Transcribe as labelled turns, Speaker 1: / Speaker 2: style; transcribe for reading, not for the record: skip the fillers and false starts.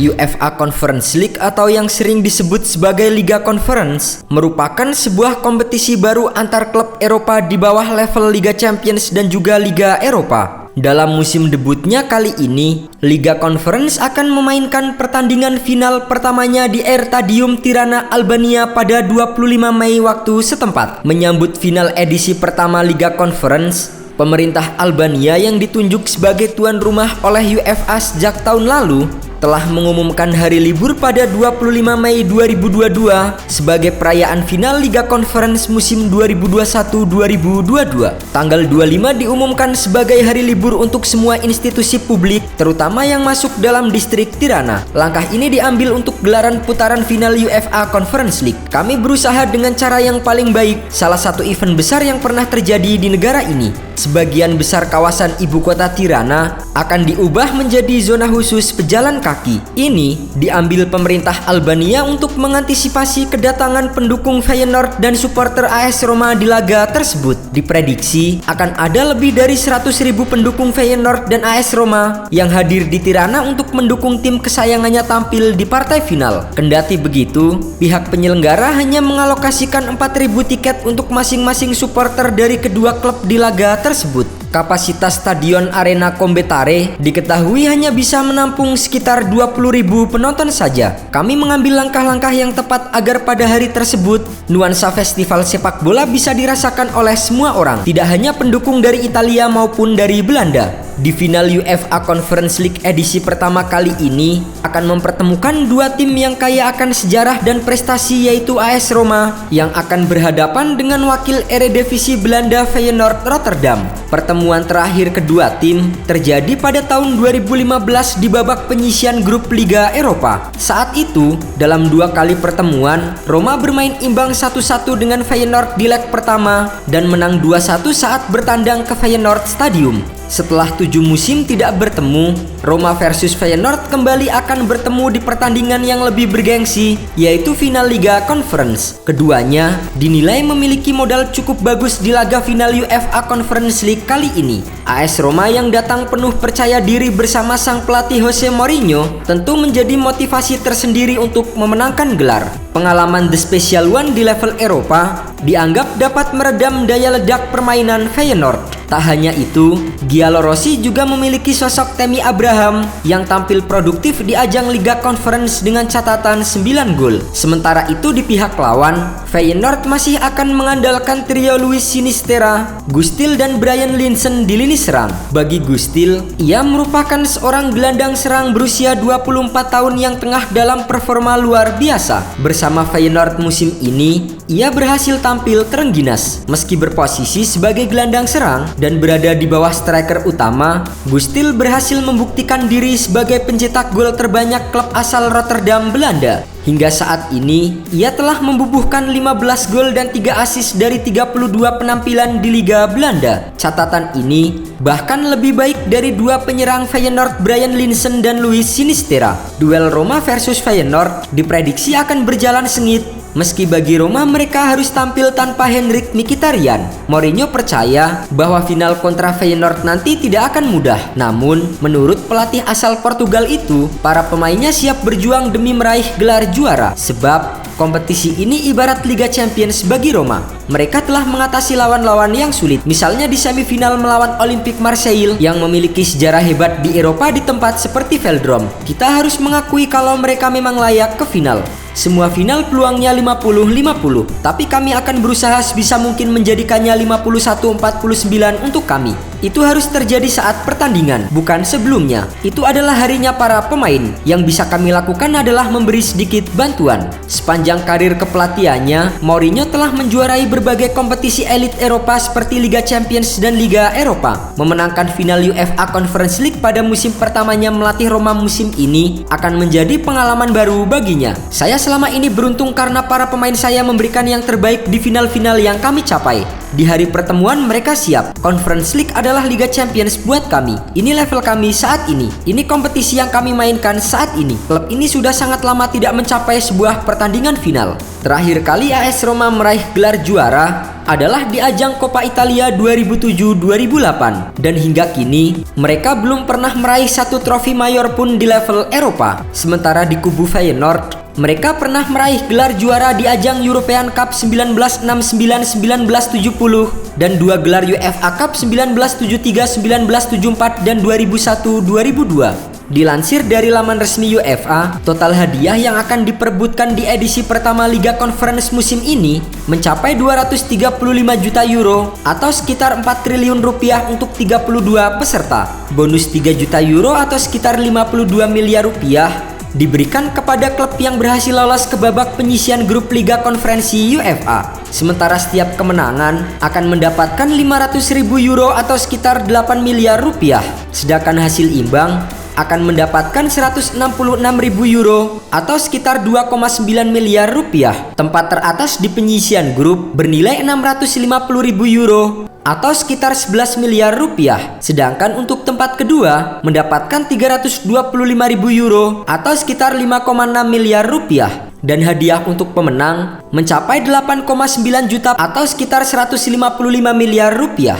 Speaker 1: UEFA Conference League atau yang sering disebut sebagai Liga Conference merupakan sebuah kompetisi baru antar klub Eropa di bawah level Liga Champions dan juga Liga Eropa. Dalam musim debutnya kali ini, Liga Conference akan memainkan pertandingan final pertamanya di Air Stadium Tirana, Albania pada 25 Mei waktu setempat. Menyambut final edisi pertama Liga Conference, pemerintah Albania yang ditunjuk sebagai tuan rumah oleh UEFA sejak tahun lalu telah mengumumkan hari libur pada 25 Mei 2022 sebagai perayaan final Liga Conference musim 2021-2022. Tanggal 25 diumumkan sebagai hari libur untuk semua institusi publik, terutama yang masuk dalam distrik Tirana. Langkah ini diambil untuk gelaran putaran final UEFA Conference League. Kami berusaha dengan cara yang paling baik, salah satu event besar yang pernah terjadi di negara ini. Sebagian besar kawasan ibu kota Tirana akan diubah menjadi zona khusus pejalan kaki. Ini diambil pemerintah Albania untuk mengantisipasi kedatangan pendukung Feyenoord dan supporter AS Roma di laga tersebut. Diprediksi akan ada lebih dari 100.000 pendukung Feyenoord dan AS Roma yang hadir di Tirana untuk mendukung tim kesayangannya tampil di partai final. Kendati begitu, pihak penyelenggara hanya mengalokasikan 4.000 tiket untuk masing-masing supporter dari kedua klub di laga tersebut. Kapasitas Stadion Arena Kombetare diketahui hanya bisa menampung sekitar 20.000 penonton saja. Kami mengambil langkah-langkah yang tepat agar pada hari tersebut nuansa festival sepak bola bisa dirasakan oleh semua orang, tidak hanya pendukung dari Italia maupun dari Belanda. Di final UEFA Conference League edisi pertama kali ini akan mempertemukan dua tim yang kaya akan sejarah dan prestasi, yaitu AS Roma yang akan berhadapan dengan wakil Eredivisie Belanda Feyenoord Rotterdam. Pertemuan terakhir kedua tim terjadi pada tahun 2015 di babak penyisihan grup Liga Eropa. Saat itu, dalam dua kali pertemuan, Roma bermain imbang 1-1 dengan Feyenoord di leg pertama dan menang 2-1 saat bertandang ke Feyenoord Stadium. Setelah 7 musim tidak bertemu, Roma versus Feyenoord kembali akan bertemu di pertandingan yang lebih bergengsi, yaitu final Liga Conference. Keduanya dinilai memiliki modal cukup bagus di laga final UEFA Conference League kali ini. AS Roma yang datang penuh percaya diri bersama sang pelatih Jose Mourinho tentu menjadi motivasi tersendiri untuk memenangkan gelar. Pengalaman The Special One di level Eropa dianggap dapat meredam daya ledak permainan Feyenoord. Tak hanya itu, Giallorossi juga memiliki sosok Tammy Abraham yang tampil produktif di ajang Liga Conference dengan catatan 9 gol. Sementara itu di pihak lawan, Feyenoord masih akan mengandalkan trio Luis Sinistera, Gustil dan Brian Linssen di lini serang. Bagi Gustil, ia merupakan seorang gelandang serang berusia 24 tahun yang tengah dalam performa luar biasa. Bersama Feyenoord musim ini, ia berhasil tampil terengginas. Meski berposisi sebagai gelandang serang dan berada di bawah striker utama, Gustil berhasil membuktikan diri sebagai pencetak gol terbanyak klub asal Rotterdam, Belanda. Hingga saat ini, ia telah membubuhkan 15 gol dan 3 assist dari 32 penampilan di Liga Belanda. Catatan ini bahkan lebih baik dari dua penyerang Feyenoord, Brian Linssen dan Luis Sinistera. Duel Roma versus Feyenoord diprediksi akan berjalan sengit. Meski bagi Roma mereka harus tampil tanpa Henrik Mkhitaryan, Mourinho percaya bahwa final kontra Feyenoord nanti tidak akan mudah. Namun, menurut pelatih asal Portugal itu, para pemainnya siap berjuang demi meraih gelar juara. Sebab kompetisi ini ibarat Liga Champions bagi Roma. Mereka telah mengatasi lawan-lawan yang sulit, misalnya di semifinal melawan Olympique Marseille yang memiliki sejarah hebat di Eropa di tempat seperti Velodrome. Kita harus mengakui kalau mereka memang layak ke final. Semua final peluangnya 50-50, tapi kami akan berusaha sebisa mungkin menjadikannya 51-49 untuk kami. Itu harus terjadi saat pertandingan, bukan sebelumnya. Itu adalah harinya para pemain. Yang bisa kami lakukan adalah memberi sedikit bantuan. Sepanjang karir kepelatihannya, Mourinho telah menjuarai berbagai kompetisi elit Eropa seperti Liga Champions dan Liga Eropa. Memenangkan final UEFA Conference League pada musim pertamanya melatih Roma musim ini akan menjadi pengalaman baru baginya. Saya selama ini beruntung karena para pemain saya memberikan yang terbaik di final-final yang kami capai. Di hari pertemuan mereka siap. Conference League adalah Liga Champions buat kami. Ini level kami saat ini. Ini kompetisi yang kami mainkan saat ini. Klub ini sudah sangat lama tidak mencapai sebuah pertandingan final. Terakhir kali AS Roma meraih gelar juara adalah di ajang Coppa Italia 2007-2008 dan hingga kini mereka belum pernah meraih satu trofi mayor pun di level Eropa. Sementara di kubu Feyenoord, mereka pernah meraih gelar juara di ajang European Cup 1969-1970 dan 2 gelar UEFA Cup 1973, 1974 dan 2001-2002. Dilansir dari laman resmi UEFA, total hadiah yang akan diperebutkan di edisi pertama Liga Conference musim ini mencapai 235 juta euro atau sekitar 4 triliun rupiah untuk 32 peserta. Bonus 3 juta euro atau sekitar 52 miliar rupiah diberikan kepada klub yang berhasil lolos ke babak penyisian grup Liga Konferensi UEFA. Sementara setiap kemenangan akan mendapatkan 500.000 euro atau sekitar 8 miliar rupiah. Sedangkan hasil imbang akan mendapatkan 166.000 euro atau sekitar 2,9 miliar rupiah. Tempat teratas di penyisian grup bernilai 650.000 euro atau sekitar 11 miliar rupiah. Sedangkan untuk tempat kedua mendapatkan 325.000 euro atau sekitar 5,6 miliar rupiah. Dan hadiah untuk pemenang mencapai 8,9 juta atau sekitar 155 miliar rupiah.